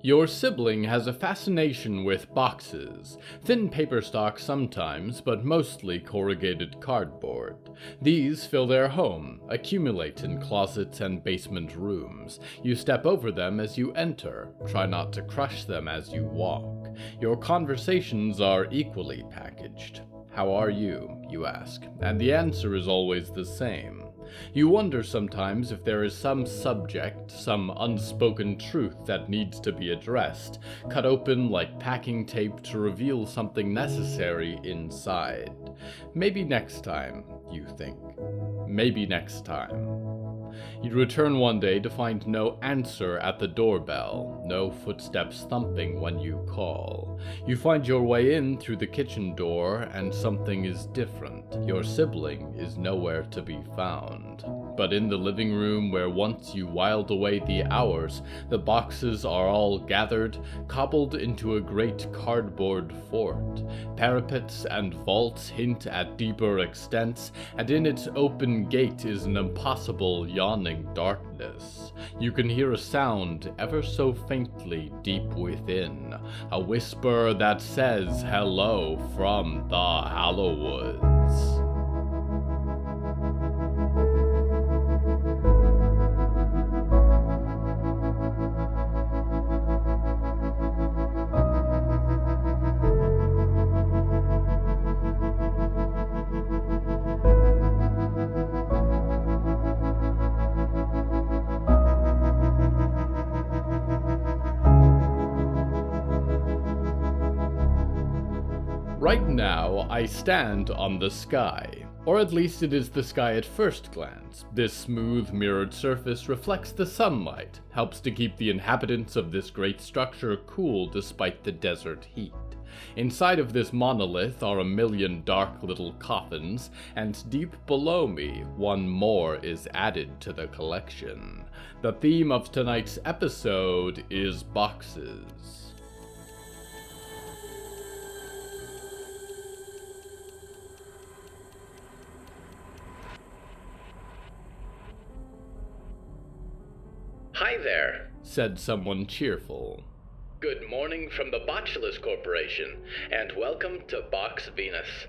Your sibling has a fascination with boxes, thin paper stock sometimes, but mostly corrugated cardboard. These fill their home, accumulate in closets and basement rooms. You step over them as you enter, try not to crush them as you walk. Your conversations are equally packaged. How are you, you ask, and the answer is always the same. You wonder sometimes if there is some subject, some unspoken truth that needs to be addressed, cut open like packing tape to reveal something necessary inside. Maybe next time, you think. Maybe next time. You return one day to find no answer at the doorbell, no footsteps thumping when you call. You find your way in through the kitchen door, and something is different. Your sibling is nowhere to be found. But in the living room where once you whiled away the hours, the boxes are all gathered, cobbled into a great cardboard fort. Parapets and vaults hint at deeper extents, and in its open gate is an impossible yawning darkness. You can hear a sound ever so faintly deep within, a whisper that says hello from the Hallowoods. Right now, I stand on the sky. Or at least it is the sky at first glance. This smooth, mirrored surface reflects the sunlight, helps to keep the inhabitants of this great structure cool despite the desert heat. Inside of this monolith are a million dark little coffins, and deep below me, one more is added to the collection. The theme of tonight's episode is boxes. "Hi there," said someone cheerful. "Good morning from the Botulus Corporation, and welcome to Box Venus."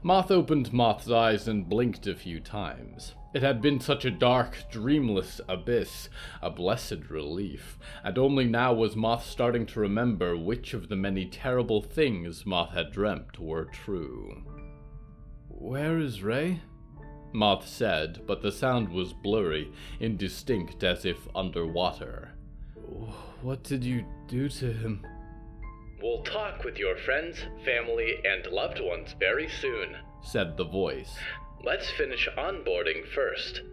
Moth opened Moth's eyes and blinked a few times. It had been such a dark, dreamless abyss, a blessed relief, and only now was Moth starting to remember which of the many terrible things Moth had dreamt were true. "Where is Ray?" Moth said, but the sound was blurry, indistinct as if underwater. "What did you do to him?" "We'll talk with your friends, family, and loved ones very soon," said the voice. "Let's finish onboarding first."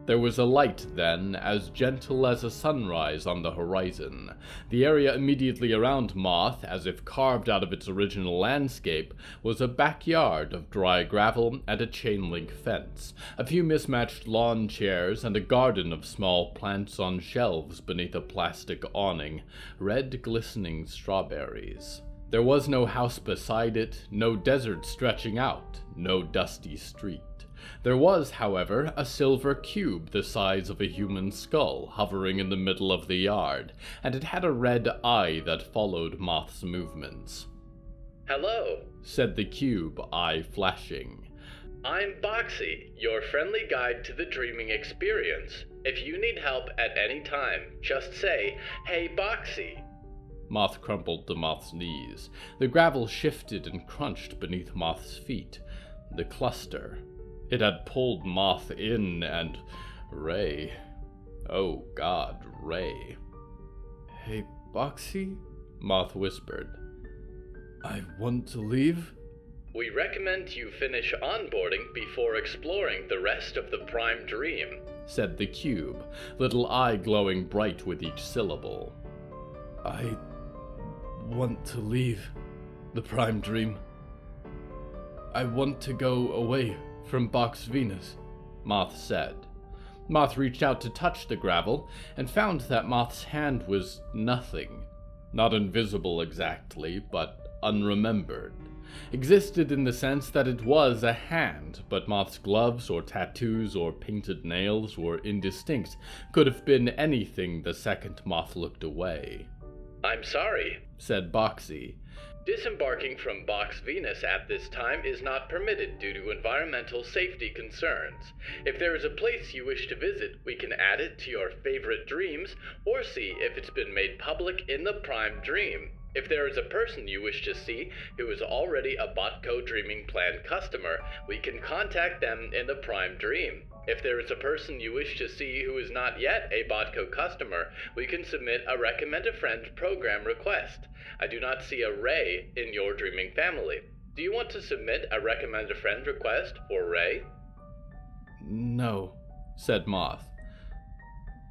There was a light then, as gentle as a sunrise on the horizon. The area immediately around Moth, as if carved out of its original landscape, was a backyard of dry gravel and a chain-link fence, a few mismatched lawn chairs, and a garden of small plants on shelves beneath a plastic awning, red glistening strawberries. There was no house beside it, no desert stretching out, no dusty street. There was, however, a silver cube the size of a human skull hovering in the middle of the yard, and it had a red eye that followed Moth's movements. "Hello," said the cube, eye flashing. "I'm Boxy, your friendly guide to the dreaming experience. If you need help at any time, just say, 'Hey, Boxy.'" Moth crumpled to Moth's knees. The gravel shifted and crunched beneath Moth's feet. The cluster. It had pulled Moth in, and Ray. Oh God, Ray. "Hey, Boxy," Moth whispered. "I want to leave." "We recommend you finish onboarding before exploring the rest of the Prime Dream," said the cube, little eye glowing bright with each syllable. "I want to leave the Prime Dream. I want to go away from Box Venus," Moth said. Moth reached out to touch the gravel, and found that Moth's hand was nothing. Not invisible exactly, but unremembered. Existed in the sense that it was a hand, but Moth's gloves or tattoos or painted nails were indistinct, could have been anything the second Moth looked away. I'm sorry, said Boxy. Disembarking from Box Venus at this time is not permitted due to environmental safety concerns. If there is a place you wish to visit, we can add it to your favorite dreams, or see if it's been made public in the Prime Dream. If there is a person you wish to see who is already a Botco Dreaming Plan customer, we can contact them in the Prime Dream. If there is a person you wish to see who is not yet a Botco customer, we can submit a Recommend a Friend program request. I do not see a Ray in your dreaming family. Do you want to submit a Recommend a Friend request for Ray? No, said Moth.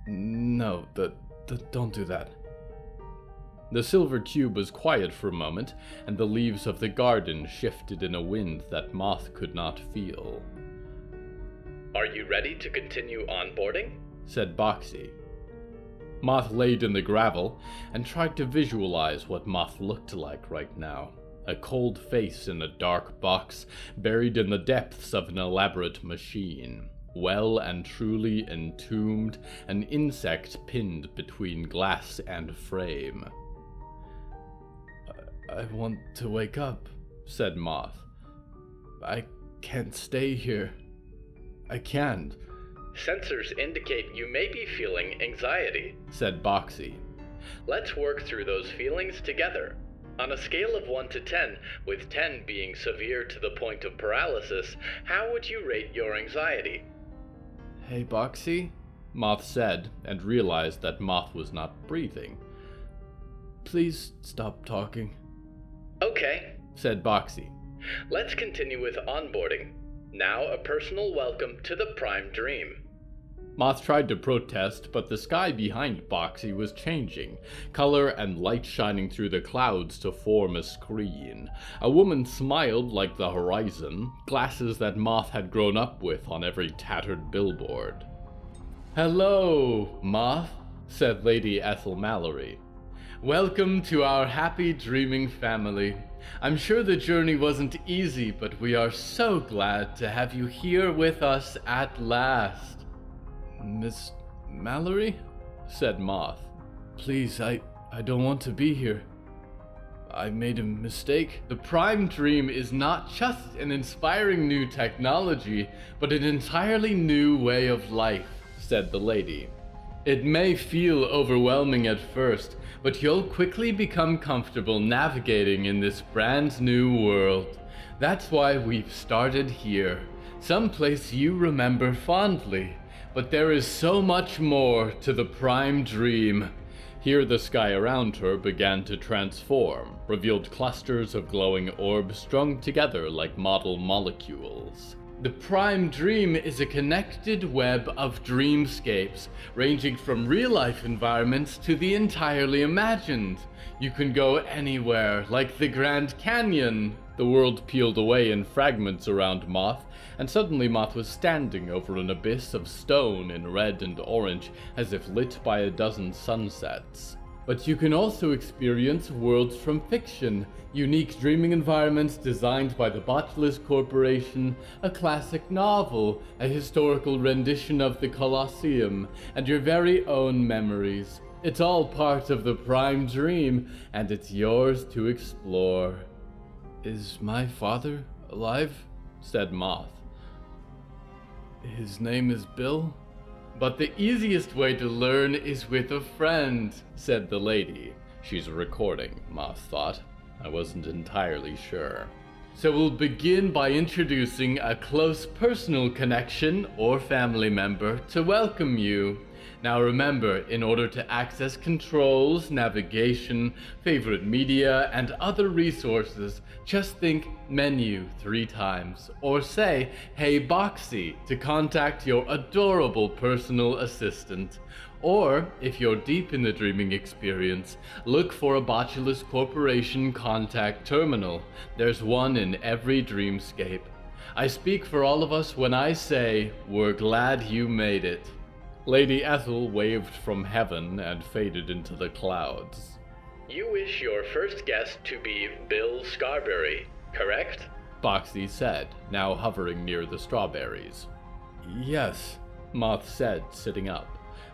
No, don't do that. The silver cube was quiet for a moment, and the leaves of the garden shifted in a wind that Moth could not feel. Are you ready to continue onboarding? Said Boxy. Moth laid in the gravel and tried to visualize what Moth looked like right now. A cold face in a dark box, buried in the depths of an elaborate machine. Well and truly entombed, an insect pinned between glass and frame. I want to wake up, said Moth. I can't stay here. I can't. Sensors indicate you may be feeling anxiety, said Boxy. Let's work through those feelings together. On a scale of 1 to 10, with 10 being severe to the point of paralysis, how would you rate your anxiety? Hey, Boxy, Moth said, and realized that Moth was not breathing. Please stop talking. Okay, said Boxy. Let's continue with onboarding. Now a personal welcome to the Prime Dream. Moth tried to protest, but the sky behind Boxy was changing, color and light shining through the clouds to form a screen. A woman smiled like the horizon, glasses that Moth had grown up with on every tattered billboard. Hello, Moth, said Lady Ethel Mallory. Welcome to our happy dreaming family. I'm sure the journey wasn't easy, but we are so glad to have you here with us at last. Miss Mallory? Said Moth. Please, I don't want to be here. I made a mistake. The Prime Dream is not just an inspiring new technology, but an entirely new way of life, said the lady. It may feel overwhelming at first, but you'll quickly become comfortable navigating in this brand new world. That's why we've started here, someplace you remember fondly. But there is so much more to the Prime Dream. Here the sky around her began to transform, revealed clusters of glowing orbs strung together like model molecules. The Prime Dream is a connected web of dreamscapes, ranging from real-life environments to the entirely imagined. You can go anywhere, like the Grand Canyon. The world peeled away in fragments around Moth, and suddenly Moth was standing over an abyss of stone in red and orange, as if lit by a dozen sunsets. But you can also experience worlds from fiction, unique dreaming environments designed by the Botulus Corporation, a classic novel, a historical rendition of the Colosseum, and your very own memories. It's all part of the Prime Dream, and it's yours to explore. Is my father alive? Said Moth. His name is Bill? But the easiest way to learn is with a friend, said the lady. She's recording, Moth thought. I wasn't entirely sure. So we'll begin by introducing a close personal connection or family member to welcome you. Now remember, in order to access controls, navigation, favorite media, and other resources, just think menu 3 times, or say, "Hey Boxy," to contact your adorable personal assistant. Or, if you're deep in the dreaming experience, look for a Botulus Corporation contact terminal. There's one in every dreamscape. I speak for all of us when I say, we're glad you made it. Lady Ethel waved from heaven and faded into the clouds. You wish your first guest to be Bill Scarberry, correct? Boxy said, now hovering near the strawberries. Yes, Moth said, sitting up.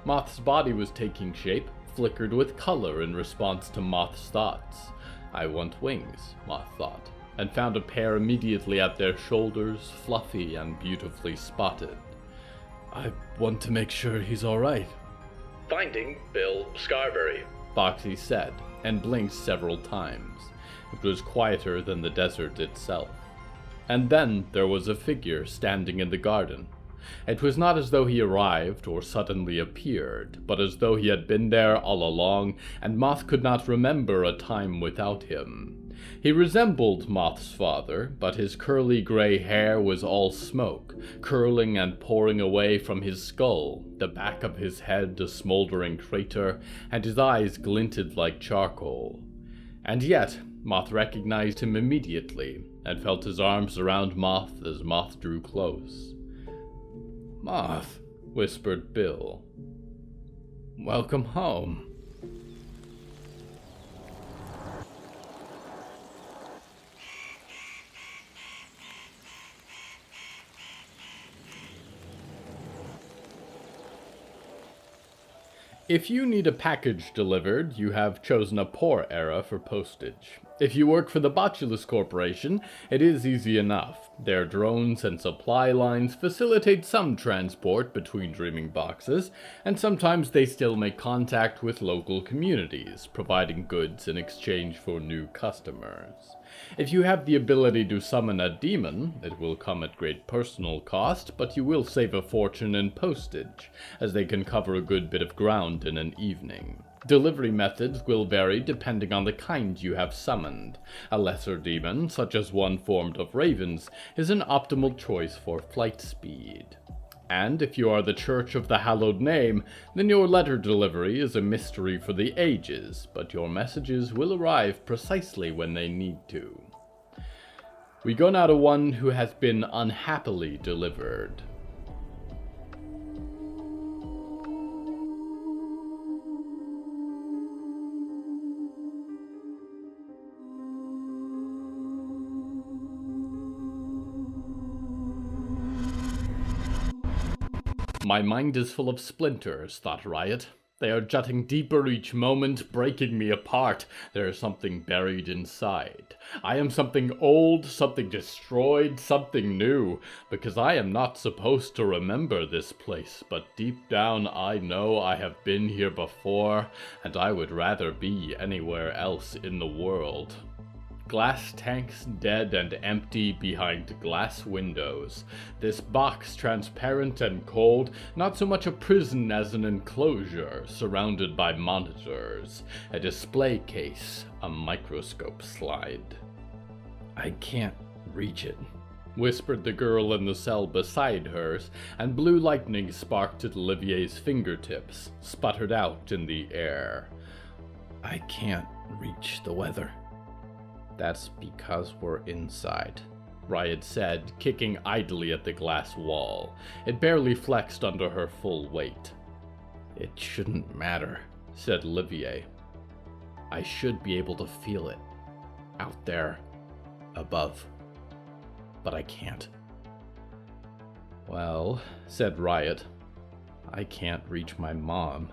Moth's body was taking shape, flickered with color in response to Moth's thoughts. I want wings, Moth thought, and found a pair immediately at their shoulders, fluffy and beautifully spotted. I want to make sure he's alright. Finding Bill Scarberry, Boxy said, and blinked several times. It was quieter than the desert itself. And then there was a figure standing in the garden. It was not as though he arrived or suddenly appeared, but as though he had been there all along, and Moth could not remember a time without him. He resembled Moth's father, but his curly gray hair was all smoke, curling and pouring away from his skull, the back of his head a smoldering crater, and his eyes glinted like charcoal. And yet, Moth recognized him immediately, and felt his arms around Moth as Moth drew close. "Moth," whispered Bill. "Welcome home." If you need a package delivered, you have chosen a poor era for postage. If you work for the Botulus Corporation, it is easy enough. Their drones and supply lines facilitate some transport between dreaming boxes, and sometimes they still make contact with local communities, providing goods in exchange for new customers. If you have the ability to summon a demon, it will come at great personal cost, but you will save a fortune in postage, as they can cover a good bit of ground in an evening. Delivery methods will vary depending on the kind you have summoned. A lesser demon, such as one formed of ravens, is an optimal choice for flight speed. And if you are the Church of the Hallowed Name, then your letter delivery is a mystery for the ages, but your messages will arrive precisely when they need to. We go now to one who has been unhappily delivered. My mind is full of splinters, thought Riot. They are jutting deeper each moment, breaking me apart. There is something buried inside. I am something old, something destroyed, something new, because I am not supposed to remember this place, but deep down I know I have been here before, and I would rather be anywhere else in the world. Glass tanks dead and empty behind glass windows. This box transparent and cold, not so much a prison as an enclosure, surrounded by monitors, a display case, a microscope slide. I can't reach it, whispered the girl in the cell beside hers, and blue lightning sparked at Olivier's fingertips, sputtered out in the air. I can't reach the weather. That's because we're inside, Riot said, kicking idly at the glass wall. It barely flexed under her full weight. It shouldn't matter, said Olivier. I should be able to feel it. Out there. Above. But I can't. Well, said Riot, I can't reach my mom.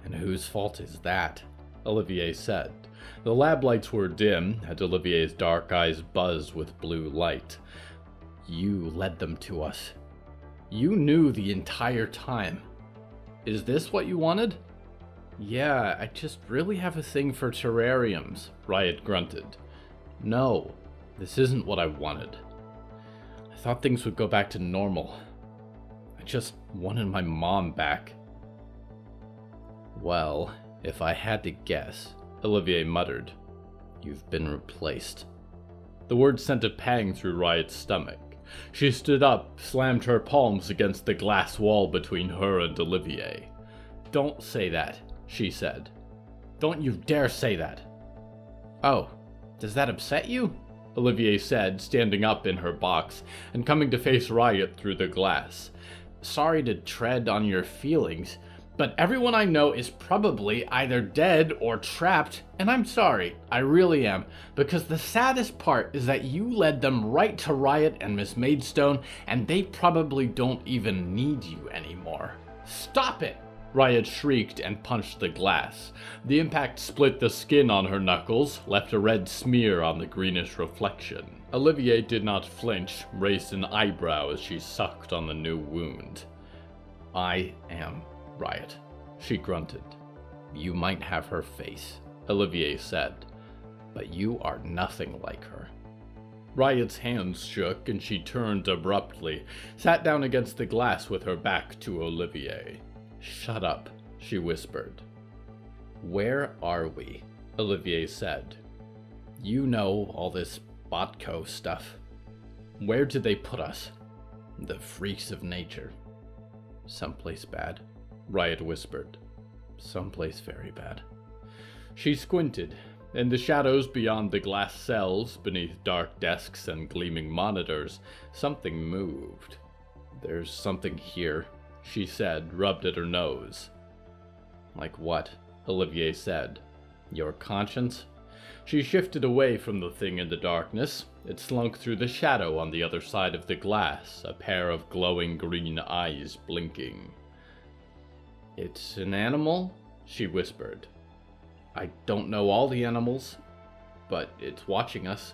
And whose fault is that? Olivier said. The lab lights were dim, and Olivier's dark eyes buzzed with blue light. You led them to us. You knew the entire time. Is this what you wanted? Yeah, I just really have a thing for terrariums, Riot grunted. No, this isn't what I wanted. I thought things would go back to normal. I just wanted my mom back. Well, if I had to guess, Olivier muttered, you've been replaced. The word sent a pang through Riot's stomach. She stood up, slammed her palms against the glass wall between her and Olivier. Don't say that, she said. Don't you dare say that. Oh, does that upset you? Olivier said, standing up in her box and coming to face Riot through the glass. Sorry to tread on your feelings, but everyone I know is probably either dead or trapped, and I'm sorry, I really am, because the saddest part is that you led them right to Riot and Miss Maidstone, and they probably don't even need you anymore. Stop it! Riot shrieked and punched the glass. The impact split the skin on her knuckles, left a red smear on the greenish reflection. Olivier did not flinch, raised an eyebrow as she sucked on the new wound. "I am Riot," she grunted. "You might have her face," Olivier said, "but you are nothing like her." Riot's hands shook and she turned abruptly, sat down against the glass with her back to Olivier. "Shut up," she whispered. "Where are we?" Olivier said. "You know all this Botco stuff. Where did they put us? The freaks of nature." "Someplace bad," Riot whispered. "Someplace very bad." She squinted. In the shadows beyond the glass cells, beneath dark desks and gleaming monitors, something moved. "There's something here," she said, rubbed at her nose. "Like what?" Olivier said. "Your conscience?" She shifted away from the thing in the darkness. It slunk through the shadow on the other side of the glass, a pair of glowing green eyes blinking. "It's an animal?" she whispered. "I don't know all the animals, but it's watching us."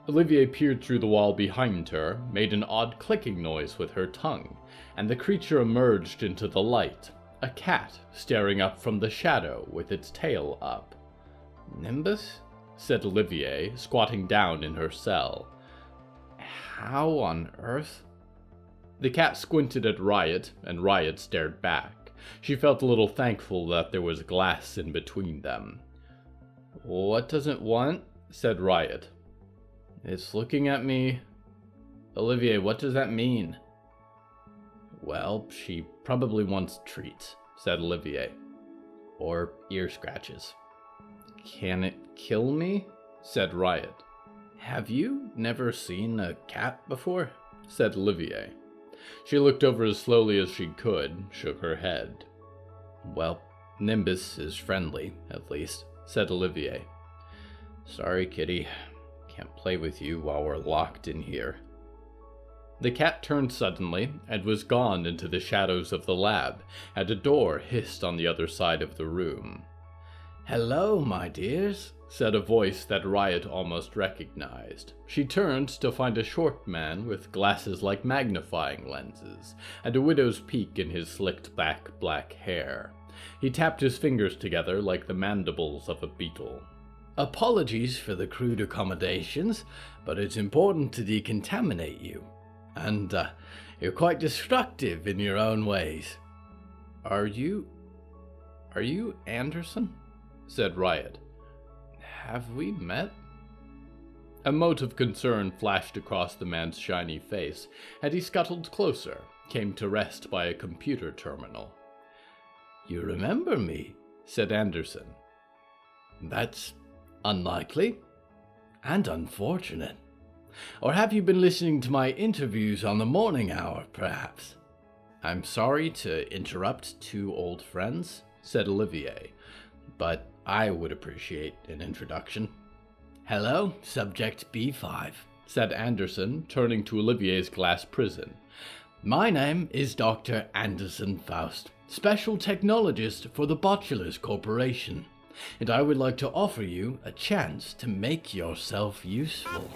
Olivier peered through the wall behind her, made an odd clicking noise with her tongue, and the creature emerged into the light, a cat staring up from the shadow with its tail up. "Nimbus?" said Olivier, squatting down in her cell. "How on earth?" The cat squinted at Riot, and Riot stared back. She felt a little thankful that there was glass in between them. "What does it want?" said Riot. "It's looking at me." "Olivier, what does that mean?" "Well, she probably wants treats," said Olivier. "Or ear scratches." "Can it kill me?" said Riot. "Have you never seen a cat before?" said Olivier. She looked over as slowly as she could, shook her head. "Well, Nimbus is friendly, at least," said Olivier. "Sorry, kitty. Can't play with you while we're locked in here." The cat turned suddenly and was gone into the shadows of the lab, and a door hissed on the other side of the room. "Hello, my dears," said a voice that Riot almost recognized. She turned to find a short man with glasses like magnifying lenses, and a widow's peak in his slicked back black hair. He tapped his fingers together like the mandibles of a beetle. "Apologies for the crude accommodations, but it's important to decontaminate you. And, you're quite destructive in your own ways." Are you Anderson?" said Riot. "Have we met?" A mote of concern flashed across the man's shiny face, and he scuttled closer, came to rest by a computer terminal. "You remember me," said Anderson. "That's unlikely and unfortunate. Or have you been listening to my interviews on the morning hour, perhaps?" "I'm sorry to interrupt two old friends," said Olivier, "but I would appreciate an introduction." "Hello, Subject B5, said Anderson, turning to Olivier's glass prison. "My name is Dr. Anderson Faust, Special Technologist for the Botulars Corporation, and I would like to offer you a chance to make yourself useful."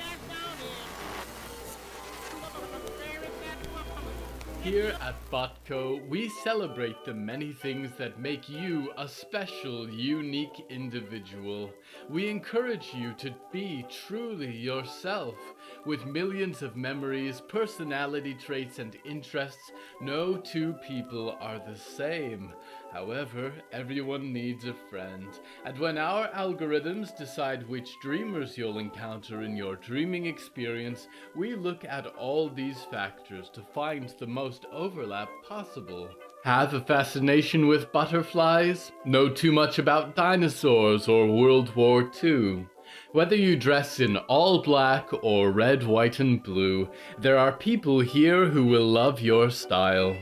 Here at Botco, we celebrate the many things that make you a special, unique individual. We encourage you to be truly yourself. With millions of memories, personality traits, and interests, no two people are the same. However, everyone needs a friend. And when our algorithms decide which dreamers you'll encounter in your dreaming experience, we look at all these factors to find the most overlap possible. Have a fascination with butterflies? Know too much about dinosaurs or World War II? Whether you dress in all black or red, white, and blue, there are people here who will love your style.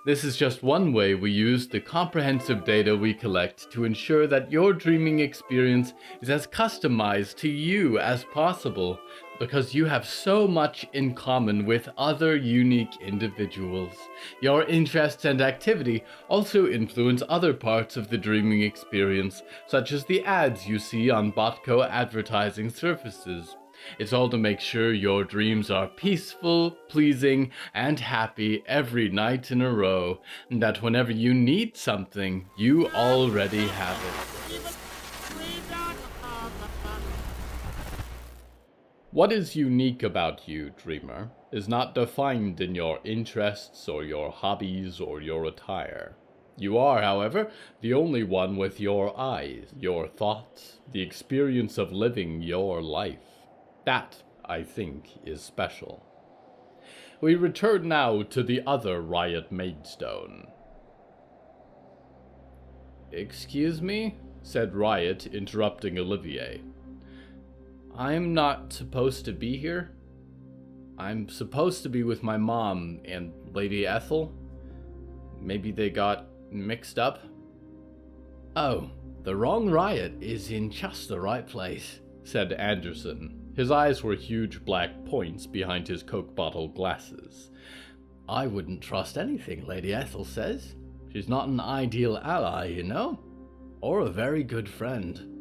This is just one way we use the comprehensive data we collect to ensure that your dreaming experience is as customized to you as possible. Because you have so much in common with other unique individuals. Your interests and activity also influence other parts of the dreaming experience, such as the ads you see on Botco advertising surfaces. It's all to make sure your dreams are peaceful, pleasing, and happy every night in a row, and that whenever you need something, you already have it. What is unique about you, dreamer, is not defined in your interests or your hobbies or your attire. You are, however, the only one with your eyes, your thoughts, the experience of living your life. That, I think, is special. We return now to the other Riot Maidstone. "Excuse me?" said Riot, interrupting Olivier. "I'm not supposed to be here. I'm supposed to be with my mom and Lady Ethel. Maybe they got mixed up." "Oh, the wrong Riot is in just the right place," said Anderson. His eyes were huge black points behind his Coke bottle glasses. "I wouldn't trust anything Lady Ethel says. She's not an ideal ally, you know, or a very good friend."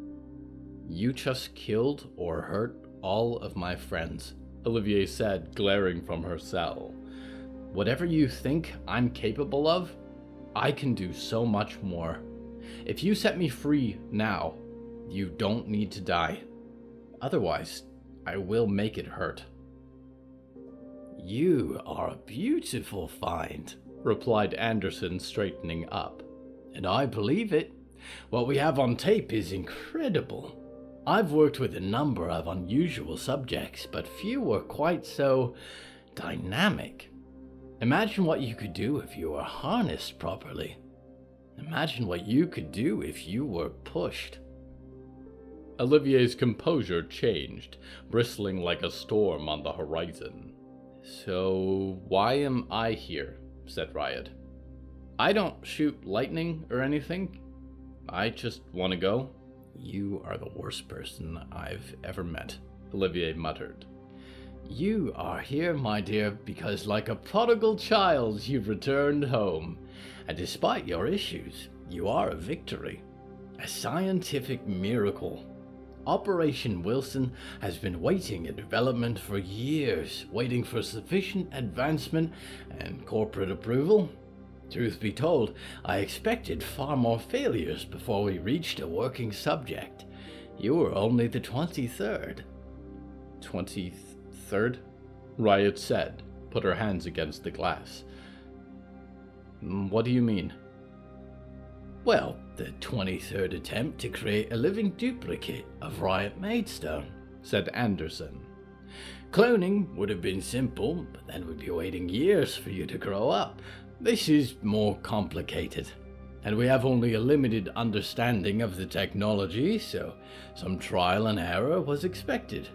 "You just killed or hurt all of my friends," Olivier said, glaring from her cell. "Whatever you think I'm capable of, I can do so much more. If you set me free now, you don't need to die. Otherwise, I will make it hurt." "You are a beautiful find," replied Anderson, straightening up. "And I believe it. What we have on tape is incredible. I've worked with a number of unusual subjects, but few were quite so dynamic. Imagine what you could do if you were harnessed properly. Imagine what you could do if you were pushed." Olivier's composure changed, bristling like a storm on the horizon. "So why am I here?" said Riot. "I don't shoot lightning or anything. I just want to go." "You are the worst person I've ever met," Olivier muttered. "You are here, my dear, because like a prodigal child you've returned home. And despite your issues, you are a victory. A scientific miracle. Operation Wilson has been waiting in development for years, waiting for sufficient advancement and corporate approval. Truth be told, I expected far more failures before we reached a working subject. You were only the 23rd. 23rd? Riot said, put her hands against the glass. "What do you mean?" "Well, the 23rd attempt to create a living duplicate of Riot Maidstone," said Anderson. "Cloning would have been simple, but then we'd be waiting years for you to grow up. This is more complicated, and we have only a limited understanding of the technology, so some trial and error was expected."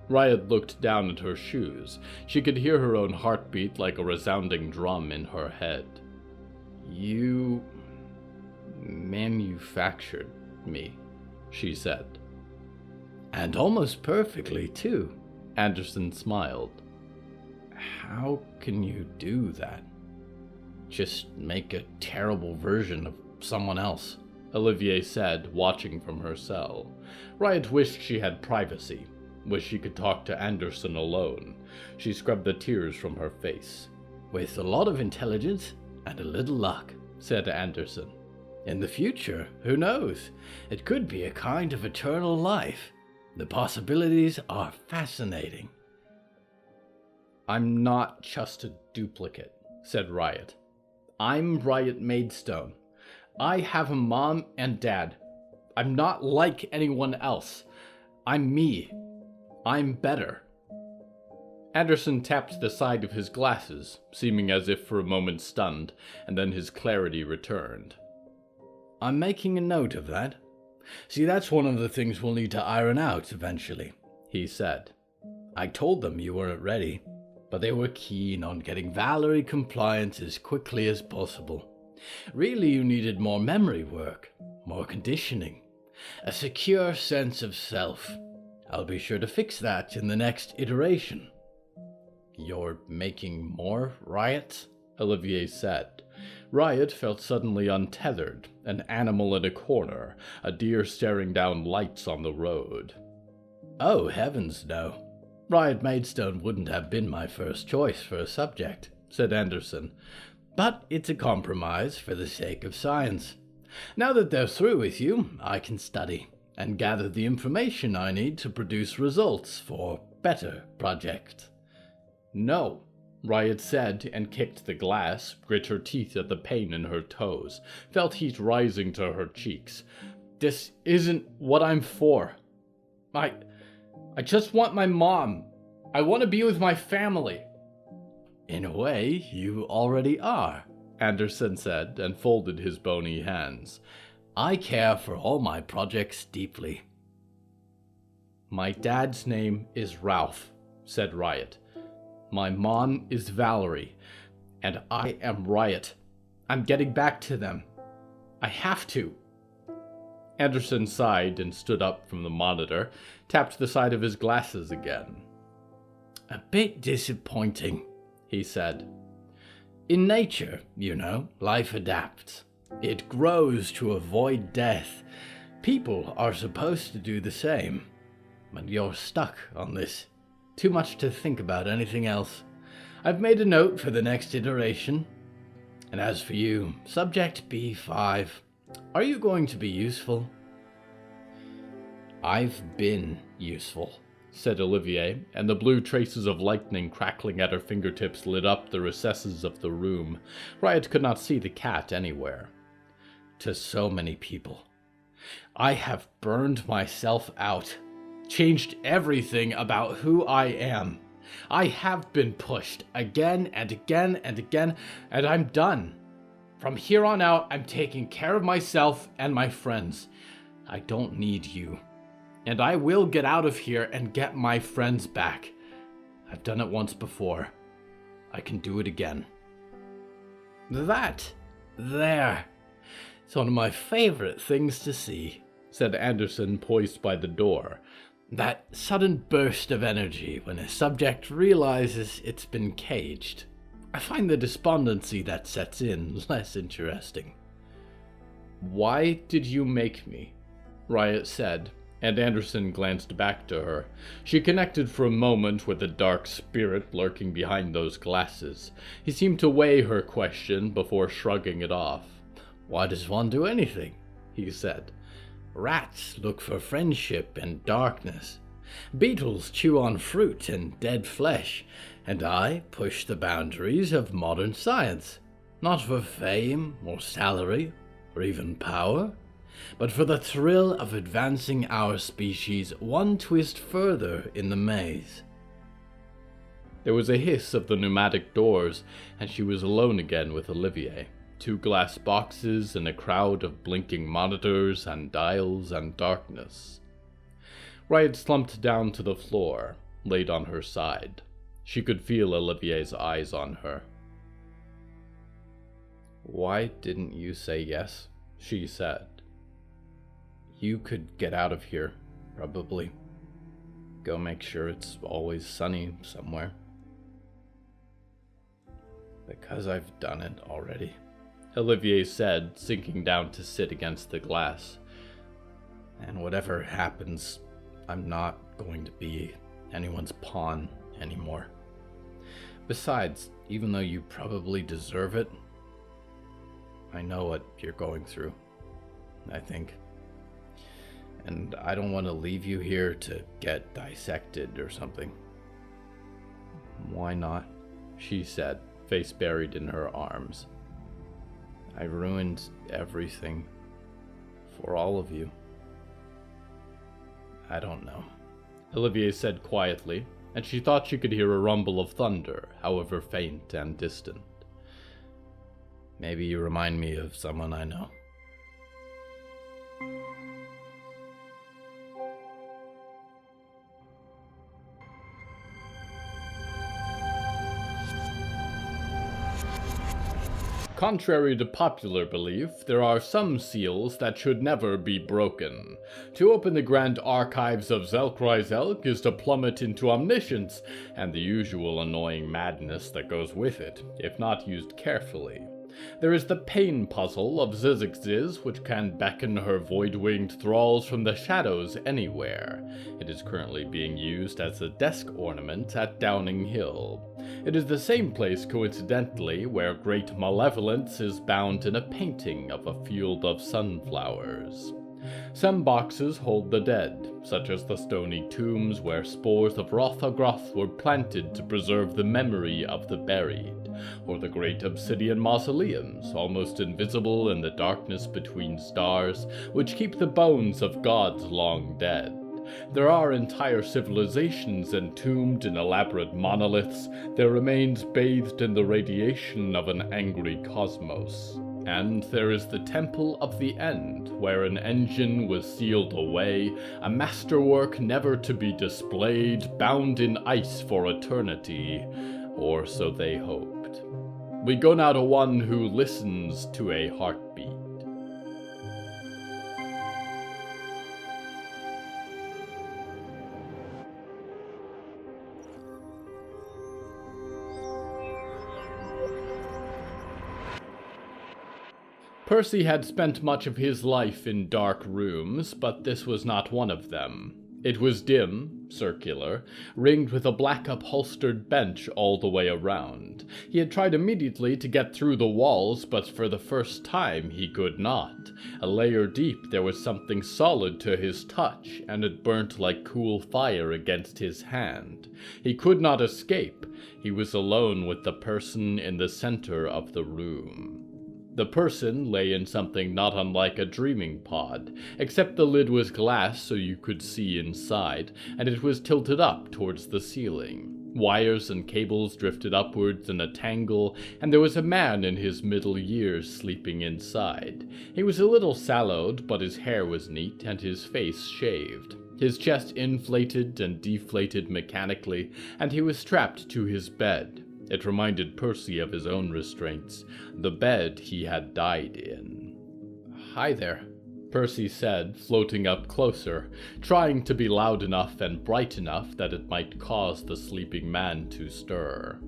Riot looked down at her shoes. She could hear her own heartbeat like a resounding drum in her head. "You manufactured me," she said. "And almost perfectly, too," Anderson smiled. "How can you do that?" "Just make a terrible version of someone else," Olivier said, watching from her cell. Riot wished she had privacy, wished she could talk to Anderson alone. She scrubbed the tears from her face. "With a lot of intelligence and a little luck," said Anderson. "In the future, who knows? It could be a kind of eternal life. The possibilities are fascinating." "I'm not just a duplicate," said Riot. "I'm Riot Maidstone. I have a mom and dad. I'm not like anyone else. I'm me. I'm better." Anderson tapped the side of his glasses, seeming as if for a moment stunned, and then his clarity returned. "I'm making a note of that. See, that's one of the things we'll need to iron out eventually," he said. "I told them you weren't ready, but they were keen on getting Valerie compliant as quickly as possible. Really, you needed more memory work, more conditioning, a secure sense of self. I'll be sure to fix that in the next iteration. You're making more Riot? Olivier said. Riot felt suddenly untethered, an animal in a corner, a deer staring down lights on the road. Oh, heavens, no. Riot Maidstone wouldn't have been my first choice for a subject, said Anderson. But it's a compromise for the sake of science. Now that they're through with you, I can study and gather the information I need to produce results for better projects. No, Riot said and kicked the glass, grit her teeth at the pain in her toes, felt heat rising to her cheeks. This isn't what I'm for. I just want my mom. I want to be with my family. In a way, you already are, Anderson said and folded his bony hands. I care for all my projects deeply. My dad's name is Ralph, said Riot. My mom is Valerie, and I am Riot. I'm getting back to them. I have to. Anderson sighed and stood up from the monitor, tapped the side of his glasses again. A bit disappointing, he said. In nature, life adapts. It grows to avoid death. People are supposed to do the same. But you're stuck on this. Too much to think about anything else. I've made a note for the next iteration. And as for you, Subject B5, are you going to be useful? I've been useful, said Olivier, and the blue traces of lightning crackling at her fingertips lit up the recesses of the room. Riot could not see the cat anywhere. To so many people. I have burned myself out, changed everything about who I am. I have been pushed again and again and again, and I'm done. From here on out, I'm taking care of myself and my friends. I don't need you. And I will get out of here and get my friends back. I've done it once before. I can do it again. There. It's one of my favorite things to see, said Anderson, poised by the door. That sudden burst of energy when a subject realizes it's been caged. I find the despondency that sets in less interesting. Why did you make me? Riot said, and Anderson glanced back to her. She connected for a moment with the dark spirit lurking behind those glasses. He seemed to weigh her question before shrugging it off. Why does one do anything? He said. Rats look for friendship and darkness. Beetles chew on fruit and dead flesh, and I push the boundaries of modern science, not for fame or salary or even power, but for the thrill of advancing our species one twist further in the maze. There was a hiss of the pneumatic doors, and she was alone again with Olivier. 2 glass boxes and a crowd of blinking monitors and dials and darkness. Riot slumped down to the floor, laid on her side. She could feel Olivier's eyes on her. Why didn't you say yes? She said. You could get out of here, probably. Go make sure it's always sunny somewhere. Because I've done it already, Olivier said, sinking down to sit against the glass. And whatever happens, I'm not going to be anyone's pawn anymore. Besides, even though you probably deserve it, I know what you're going through, I think. And I don't want to leave you here to get dissected or something. Why not? She said, face buried in her arms. I ruined everything for all of you. I don't know, Olivier said quietly, and she thought she could hear a rumble of thunder, however faint and distant. Maybe you remind me of someone I know. Contrary to popular belief, there are some seals that should never be broken. To open the grand archives of Zelk is to plummet into omniscience, and the usual annoying madness that goes with it, if not used carefully. There is the pain puzzle of Zizix's, which can beckon her void-winged thralls from the shadows anywhere. It is currently being used as a desk ornament at Downing Hill. It is the same place, coincidentally, where Great Malevolence is bound in a painting of a field of sunflowers. Some boxes hold the dead, such as the stony tombs where spores of Rothagroth were planted to preserve the memory of the buried, or the great obsidian mausoleums, almost invisible in the darkness between stars, which keep the bones of gods long dead. There are entire civilizations entombed in elaborate monoliths, their remains bathed in the radiation of an angry cosmos. And there is the Temple of the End, where an engine was sealed away, a masterwork never to be displayed, bound in ice for eternity, or so they hoped. We go now to one who listens to a heartbeat. Percy had spent much of his life in dark rooms, but this was not one of them. It was dim, circular, ringed with a black upholstered bench all the way around. He had tried immediately to get through the walls, but for the first time he could not. A layer deep there was something solid to his touch, and it burnt like cool fire against his hand. He could not escape. He was alone with the person in the center of the room. The person lay in something not unlike a dreaming pod, except the lid was glass so you could see inside, and it was tilted up towards the ceiling. Wires and cables drifted upwards in a tangle, and there was a man in his middle years sleeping inside. He was a little sallowed, but his hair was neat and his face shaved. His chest inflated and deflated mechanically, and he was strapped to his bed. It reminded Percy of his own restraints, the bed he had died in. "Hi there," Percy said, floating up closer, trying to be loud enough and bright enough that it might cause the sleeping man to stir.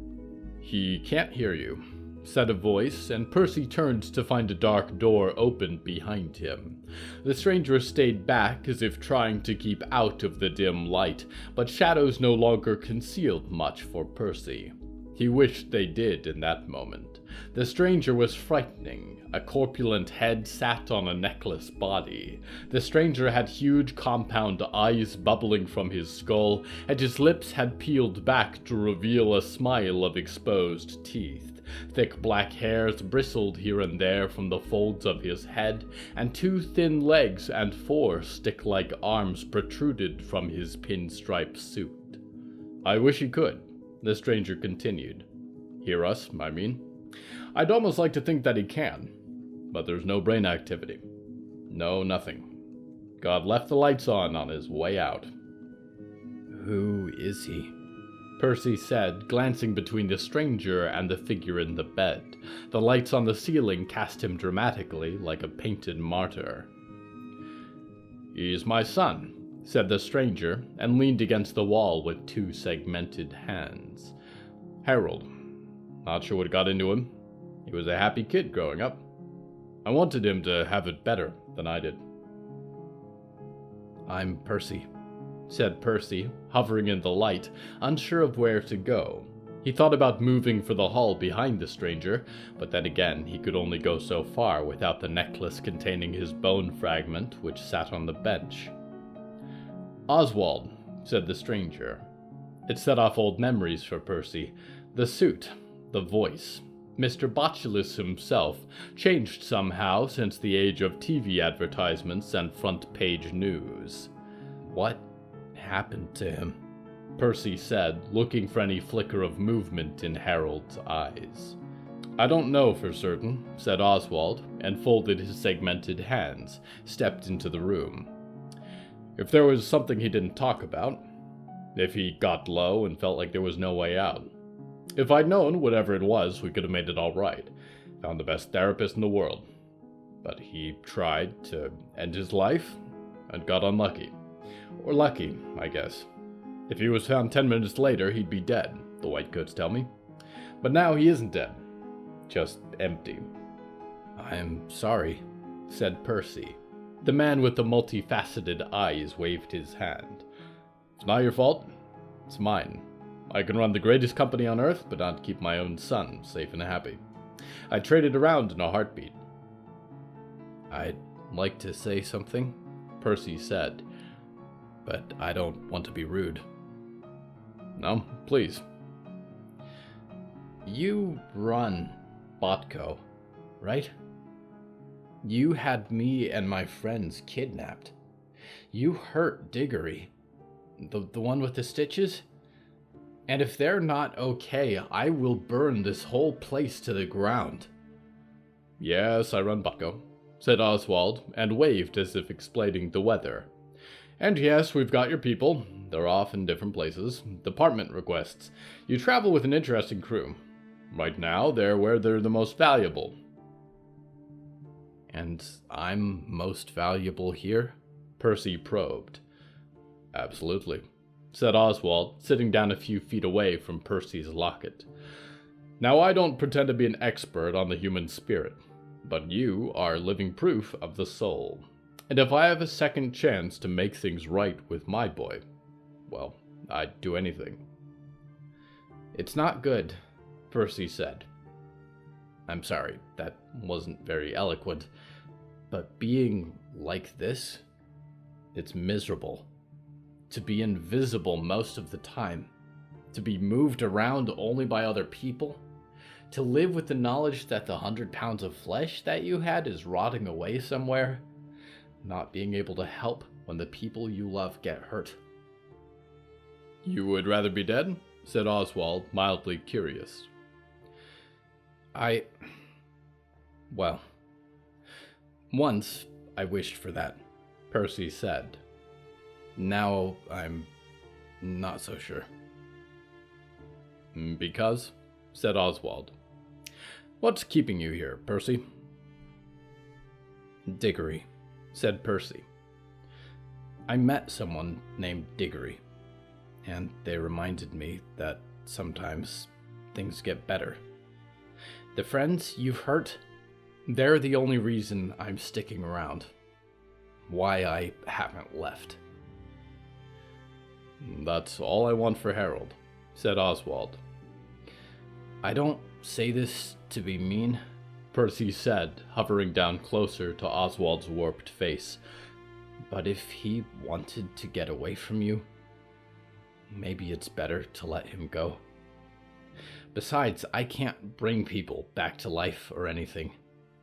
"He can't hear you," said a voice, and Percy turned to find a dark door open behind him. The stranger stayed back as if trying to keep out of the dim light, but shadows no longer concealed much for Percy. He wished they did in that moment. The stranger was frightening. A corpulent head sat on a necklace body. The stranger had huge compound eyes bubbling from his skull, and his lips had peeled back to reveal a smile of exposed teeth. Thick black hairs bristled here and there from the folds of his head, and 2 thin legs and 4 stick-like arms protruded from his pinstripe suit. "I wish he could," the stranger continued. "Hear us, I mean. I'd almost like to think that he can, but there's no brain activity. No, nothing. God left the lights on his way out." "Who is he?" Percy said, glancing between the stranger and the figure in the bed. The lights on the ceiling cast him dramatically like a painted martyr. "He's my son," said the stranger, and leaned against the wall with 2 segmented hands. "Harold. Not sure what got into him. He was a happy kid growing up. I wanted him to have it better than I did." "I'm Percy," said Percy, hovering in the light, unsure of where to go. He thought about moving for the hall behind the stranger, but then again he could only go so far without the necklace containing his bone fragment, which sat on the bench. "Oswald," said the stranger. It set off old memories for Percy. The suit, the voice. Mr. Botulus himself, changed somehow since the age of TV advertisements and front-page news. "What happened to him?" Percy said, looking for any flicker of movement in Harold's eyes. "I don't know for certain," said Oswald, and folded his segmented hands, stepped into the room. "If there was something he didn't talk about. If he got low and felt like there was no way out. If I'd known whatever it was, we could have made it all right. If Found the best therapist in the world. But he tried to end his life and got unlucky. Or lucky, I guess. If he was found 10 minutes later, he'd be dead, the white coats tell me. But now he isn't dead. Just empty. I'm sorry, said Percy. The man with the multifaceted eyes waved his hand. It's not your fault. It's mine. I can run the greatest company on Earth, but not keep my own son safe and happy. I'd trade it around in a heartbeat. I'd like to say something, Percy said, but I don't want to be rude. No, please. You run Botco, right? You had me and my friends kidnapped. You hurt Diggory, the one with the stitches? And if they're not okay, I will burn this whole place to the ground. Yes, I run Botco, said Oswald, and waved as if explaining the weather. And yes, we've got your people. They're off in different places. Department requests. You travel with an interesting crew. Right now, they're where they're the most valuable. And I'm most valuable here? Percy probed. Absolutely, said Oswald, sitting down a few feet away from Percy's locket. Now, I don't pretend to be an expert on the human spirit, but you are living proof of the soul. And if I have a second chance to make things right with my boy, well, I'd do anything. It's not good, Percy said. I'm sorry, that wasn't very eloquent, but being like this, it's miserable. To be invisible most of the time, to be moved around only by other people, to live with the knowledge that the 100 pounds of flesh that you had is rotting away somewhere, not being able to help when the people you love get hurt. You would rather be dead? Said Oswald, mildly curious. Well, once I wished for that, Percy said. Now I'm not so sure. Because? Said Oswald. What's keeping you here, Percy? Diggory, said Percy. I met someone named Diggory, and they reminded me that sometimes things get better. The friends you've hurt, they're the only reason I'm sticking around. Why I haven't left. That's all I want for Harold, said Oswald. I don't say this to be mean, Percy said, hovering down closer to Oswald's warped face. But if he wanted to get away from you, maybe it's better to let him go. Besides, I can't bring people back to life or anything.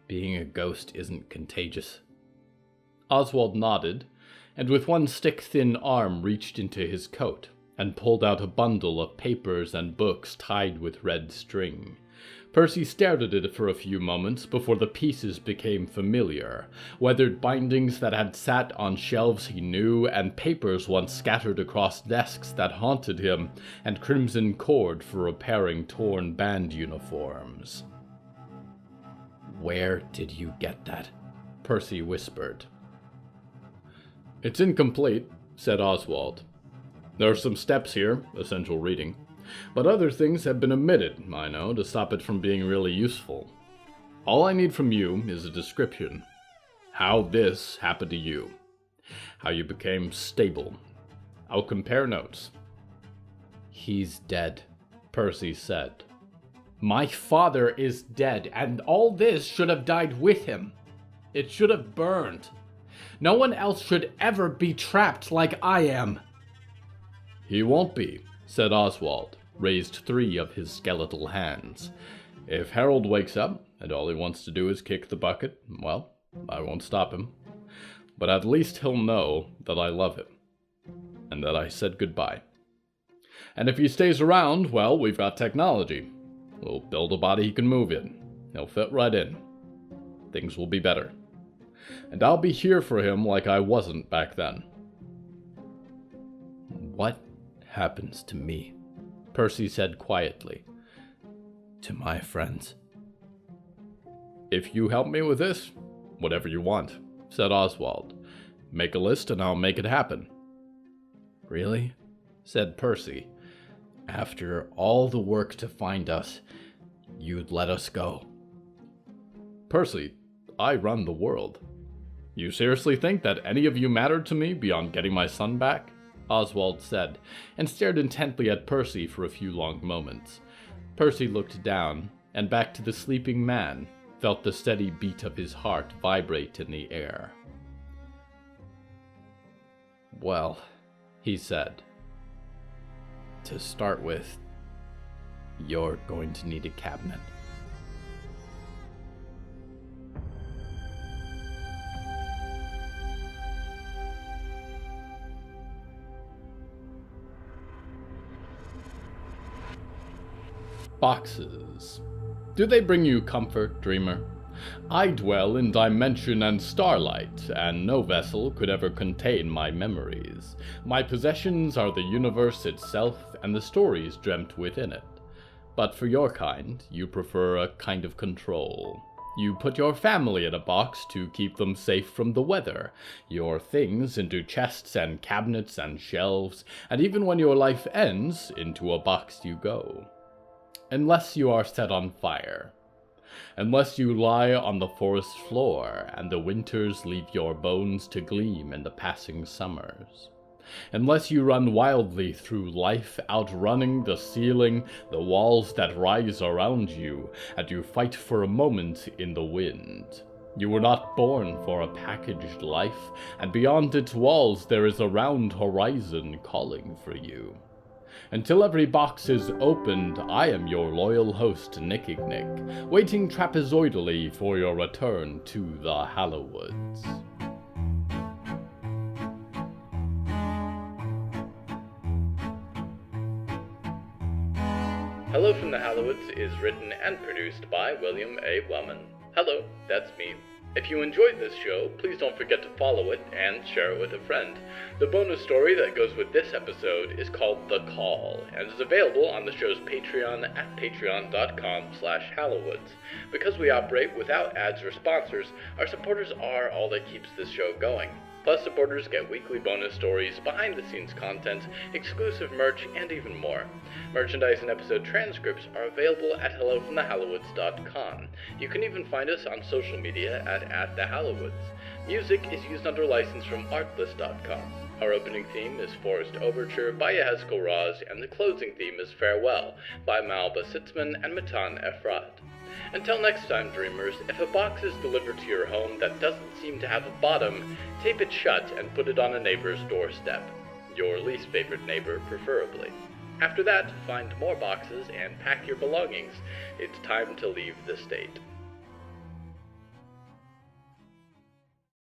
Being a ghost isn't contagious. Oswald nodded, and with one stick-thin arm reached into his coat and pulled out a bundle of papers and books tied with red string. Percy stared at it for a few moments before the pieces became familiar. Weathered bindings that had sat on shelves he knew, and papers once scattered across desks that haunted him, and crimson cord for repairing torn band uniforms. Where did you get that? Percy whispered. It's incomplete, said Oswald. There are some steps here, essential reading. But other things have been omitted, I know, to stop it from being really useful. All I need from you is a description. How this happened to you. How you became stable. I'll compare notes. He's dead, Percy said. My father is dead, and all this should have died with him. It should have burned. No one else should ever be trapped like I am. He won't be, said Oswald, raised 3 of his skeletal hands. If Harold wakes up, and all he wants to do is kick the bucket, well, I won't stop him. But at least he'll know that I love him, and that I said goodbye. And if he stays around, well, we've got technology. We'll build a body he can move in. He'll fit right in. Things will be better. And I'll be here for him like I wasn't back then. What happens to me? Percy said quietly. To my friends. If you help me with this, whatever you want, said Oswald. Make a list and I'll make it happen. Really? Said Percy. After all the work to find us, you'd let us go. Percy, I run the world. You seriously think that any of you mattered to me beyond getting my son back? Oswald said, and stared intently at Percy for a few long moments. Percy looked down, and back to the sleeping man, felt the steady beat of his heart vibrate in the air. Well, he said, to start with, you're going to need a cabinet. Boxes. Do they bring you comfort, dreamer? I dwell in dimension and starlight, and no vessel could ever contain my memories. My possessions are the universe itself and the stories dreamt within it. But for your kind, you prefer a kind of control. You put your family in a box to keep them safe from the weather, your things into chests and cabinets and shelves, and even when your life ends, into a box you go. Unless you are set on fire. Unless you lie on the forest floor, and the winters leave your bones to gleam in the passing summers. Unless you run wildly through life, outrunning the ceiling, the walls that rise around you, and you fight for a moment in the wind. You were not born for a packaged life, and beyond its walls there is a round horizon calling for you. Until every box is opened, I am your loyal host, Nickignick, waiting trapezoidally for your return to the Hallowoods. Hello from the Hallowoods is written and produced by William A. Wellman. Hello, that's me. If you enjoyed this show, please don't forget to follow it and share it with a friend. The bonus story that goes with this episode is called The Call, and is available on the show's Patreon at patreon.com/Hallowoods. Because we operate without ads or sponsors, our supporters are all that keeps this show going. Plus, supporters get weekly bonus stories, behind-the-scenes content, exclusive merch, and even more. Merchandise and episode transcripts are available at hellofromthehallowoods.com. You can even find us on social media at the Hallowoods. Music is used under license from artlist.com. Our opening theme is Forest Overture by Yehezkel Raz, and the closing theme is Farewell by Malba Sitzman and Matan Efrat. Until next time, dreamers, if a box is delivered to your home that doesn't seem to have a bottom, tape it shut and put it on a neighbor's doorstep. Your least favorite neighbor, preferably. After that, find more boxes and pack your belongings. It's time to leave the state.